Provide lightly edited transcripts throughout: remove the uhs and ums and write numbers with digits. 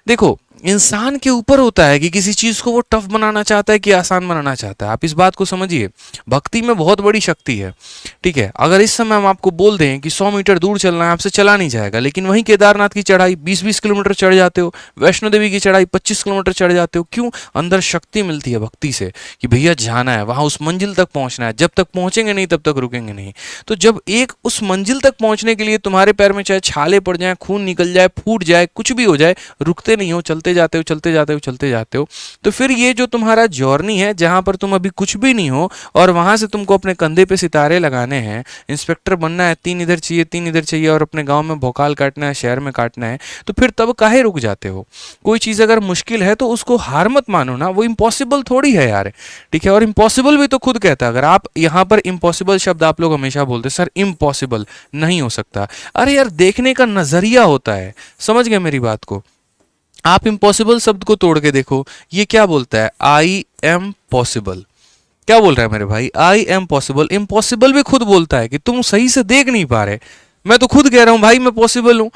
देखो, इंसान के ऊपर होता है कि किसी चीज को वो टफ बनाना चाहता है कि आसान बनाना चाहता है। आप इस बात को समझिए, भक्ति में बहुत बड़ी शक्ति है। ठीक है, अगर इस समय हम आपको बोल दें कि 100 मीटर दूर चलना है, आपसे चला नहीं जाएगा, लेकिन वहीं केदारनाथ की चढ़ाई 20-20 किलोमीटर चढ़ जाते हो, वैष्णो देवी की चढ़ाई 25 किलोमीटर चढ़ जाते हो। क्यों? अंदर शक्ति मिलती है भक्ति से कि भैया जाना है वहां, उस मंजिल तक पहुंचना है, जब तक पहुंचेंगे नहीं तब तक रुकेंगे नहीं। तो जब एक उस मंजिल तक पहुंचने के लिए तुम्हारे पैर में चाहे छाले पड़ जाए, खून निकल जाए, फूट जाए, कुछ भी हो जाए, रुकते नहीं हो, चलते जाते हो, चलते जाते हो, चलते जाते हो, तो फिर ये जो तुम्हारा जर्नी है जहां पर तुम अभी कुछ भी नहीं हो और वहां से तुमको अपने कंधे पे सितारे लगाने हैं, इंस्पेक्टर बनना है, 3 इधर चाहिए, 3 इधर चाहिए, और अपने गांव में भोकाल काटना है, शहर में काटना है, तो फिर तब काहे रुक जाते हो? कोई चीज अगर मुश्किल है तो उसको हार मत मानो ना, वो इम्पॉसिबल थोड़ी है यार। ठीक है, और इम्पॉसिबल भी तो खुद कहता है। अगर आप यहाँ पर इम्पॉसिबल शब्द आप लोग हमेशा बोलते सर इम्पॉसिबल नहीं हो सकता, अरे यार देखने का नजरिया होता है, समझ गए मेरी बात को? आप इम्पॉसिबल शब्द को तोड़ के देखो, ये क्या बोलता है? I am possible. क्या बोल रहा है मेरे भाई? I am possible. इम्पॉसिबल भी खुद बोलता है कि तुम सही से देख नहीं पा रहे, मैं तो खुद कह रहा हूं भाई मैं पॉसिबल हूं,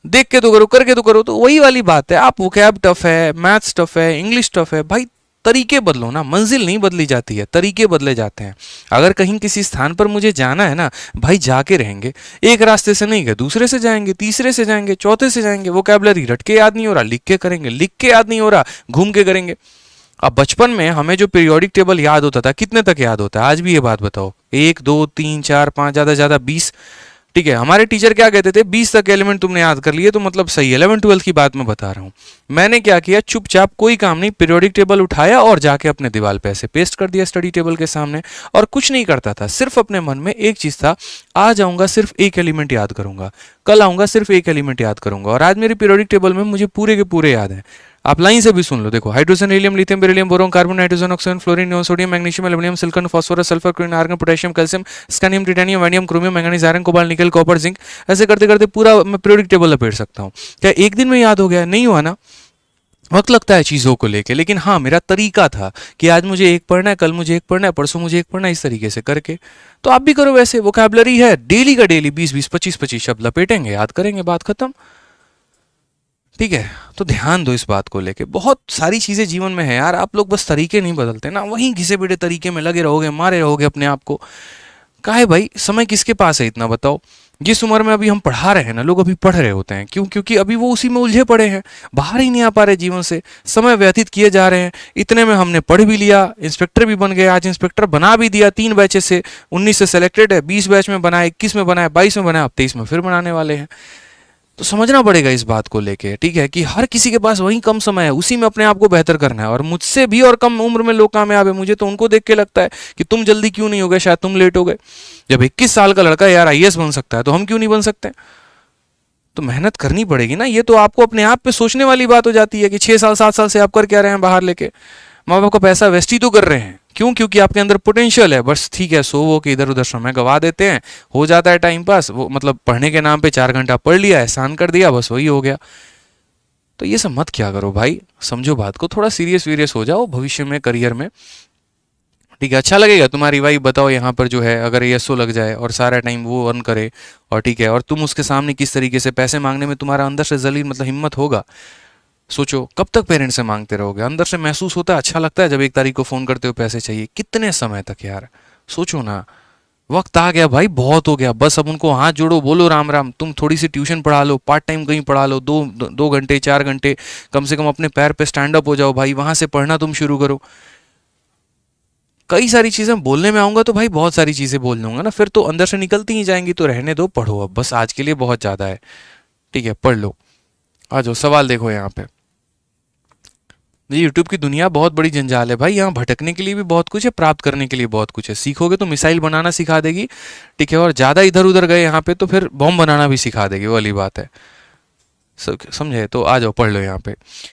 देख के तो करो, करके तो करो। तो वही वाली बात है, आप वोकैब टफ है, मैथ्स टफ है, इंग्लिश टफ है, भाई तरीके बदलो ना, मंजिल नहीं बदली जाती है, तरीके बदले जाते हैं। अगर कहीं किसी स्थान पर मुझे जाना है ना भाई, जाके रहेंगे, एक रास्ते से नहीं गए, दूसरे से जाएंगे, तीसरे से जाएंगे, चौथे से जाएंगे। वोकैबुलरी रट के याद नहीं हो रहा, लिख के करेंगे, लिख के याद नहीं हो रहा, घूम के करेंगे। अब बचपन में हमें जो पीरियोडिक टेबल याद होता था, कितने तक याद होता है आज भी? ये बात बताओ। 1 2 3 4 5, ज्यादा ज्यादा 20। ठीक है, हमारे टीचर क्या कहते थे? 20 तक एलिमेंट तुमने याद कर लिए तो मतलब सही है। 11-12 की बात मैं बता रहा हूँ। मैंने क्या किया, चुपचाप कोई काम नहीं, पीरियोडिक टेबल उठाया और जाके अपने दीवार पे ऐसे पेस्ट कर दिया स्टडी टेबल के सामने, और कुछ नहीं करता था। सिर्फ अपने मन में एक चीज था, आज आऊंगा सिर्फ एक एलिमेंट याद करूंगा, कल आऊंगा सिर्फ एक एलिमेंट याद करूंगा। और आज मेरी पीरियोडिक टेबल में मुझे पूरे के पूरे याद है। आप लाइन से भी सुन लो, देखो, hydrogen, helium, lithium, beryllium, boron, carbon, nitrogen, oxygen, fluorine, neon, sodium, magnesium, aluminium, silicon, phosphorus, sulphur, chlorine, argon, potassium, calcium, scandium, titanium, वैनियम, chromium, manganese, iron, cobalt, nickel, copper, zinc. ऐसे करते करते पूरा मैं पीरियोडिक टेबल लपेट सकता हूँ। क्या एक दिन में याद हो गया? नहीं हुआ ना। वक्त लगता है चीज़ों को लेके, लेकिन हाँ मेरा तरीका था कि आज मुझे एक पढ़ना है, कल मुझे एक पढ़ना है, परसों मुझे एक पढ़ना है, इस तरीके से करके। तो आप भी करो वैसे। वोकैबुलरी है डेली का डेली 20-20, 25-25 शब्द लपेटेंगे, याद करेंगे, बात खत्म। ठीक है, तो ध्यान दो इस बात को लेके। बहुत सारी चीजें जीवन में है यार, आप लोग बस तरीके नहीं बदलते ना, वहीं घिसे पिटे तरीके में लगे रहोगे, मारे रहोगे अपने आप को। काहे भाई, समय किसके पास है इतना, बताओ? जिस उम्र में अभी हम पढ़ा रहे हैं ना, लोग अभी पढ़ रहे होते हैं, क्यों? क्योंकि अभी वो उसी में उलझे पड़े हैं, बाहर ही नहीं आ पा रहे जीवन से, समय व्यतीत किए जा रहे हैं। इतने में हमने पढ़ भी लिया, इंस्पेक्टर भी बन गए, आज इंस्पेक्टर बना भी दिया 3 बैचेस से। 19 से सेलेक्टेड है, 20 बैच में बना, 21 में बना, 22 में बना, अब 23 में फिर बनाने वाले हैं। तो समझना पड़ेगा इस बात को लेके, ठीक है, कि हर किसी के पास वही कम समय है, उसी में अपने आप को बेहतर करना है। और मुझसे भी और कम उम्र में लोग कामयाब है, मुझे तो उनको देख के लगता है कि तुम जल्दी क्यों नहीं हो गए, शायद तुम लेट हो गए। जब 21 साल का लड़का यार आईएएस बन सकता है तो हम क्यों नहीं बन सकते? तो मेहनत करनी पड़ेगी ना। ये तो आपको अपने आप पे सोचने वाली बात हो जाती है कि 6 साल 7 साल से आप कर क्या रहे हैं बाहर लेके, माँ बाप का पैसा वेस्ट ही तो कर रहे हैं। क्यों? क्योंकि आपके अंदर पोटेंशियल है, बस ठीक है, सो वो कि इधर उधर समय गवा देते हैं, हो जाता है टाइम पास, वो मतलब पढ़ने के नाम पे 4 घंटा पढ़ लिया, एहसान कर दिया, बस वही हो गया। तो ये सब मत क्या करो भाई, समझो बात को, थोड़ा सीरियस वीरियस हो जाओ भविष्य में, करियर में। ठीक है, अच्छा लगेगा तुम्हारी वाइफ, बताओ यहाँ पर जो है अगर एसओ लग जाए और सारा टाइम वो अर्न करे, और ठीक है, और तुम उसके सामने किस तरीके से पैसे मांगने में तुम्हारा अंदर से जलील मतलब हिम्मत होगा। सोचो कब तक पेरेंट्स से मांगते रहोगे? अंदर से महसूस होता है, अच्छा लगता है जब 1 तारीख को फोन करते हो पैसे चाहिए, कितने समय तक यार? सोचो ना, वक्त आ गया भाई, बहुत हो गया, बस अब उनको हाथ जोड़ो, बोलो राम राम। तुम थोड़ी सी ट्यूशन पढ़ा लो, पार्ट टाइम कहीं पढ़ा लो, 2 घंटे 4 घंटे, कम से कम अपने पैर पे स्टैंड अप हो जाओ भाई, वहां से पढ़ना तुम शुरू करो। कई सारी चीजें बोलने में आऊंगा तो भाई बहुत सारी चीजें बोल लूंगा ना, फिर तो अंदर से निकलती ही जाएंगी। तो रहने दो, पढ़ो अब, बस आज के लिए बहुत ज्यादा है। ठीक है, पढ़ लो। आ जाओ, सवाल देखो यहाँ पे। यूट्यूब की दुनिया बहुत बड़ी जंजाल है भाई, यहाँ भटकने के लिए भी बहुत कुछ है, प्राप्त करने के लिए बहुत कुछ है। सीखोगे तो मिसाइल बनाना सिखा देगी, ठीक है, और ज्यादा इधर उधर गए यहाँ पे तो फिर बॉम्ब बनाना भी सिखा देगी, वो वाली बात है। समझे? तो आ जाओ, पढ़ लो यहाँ पे।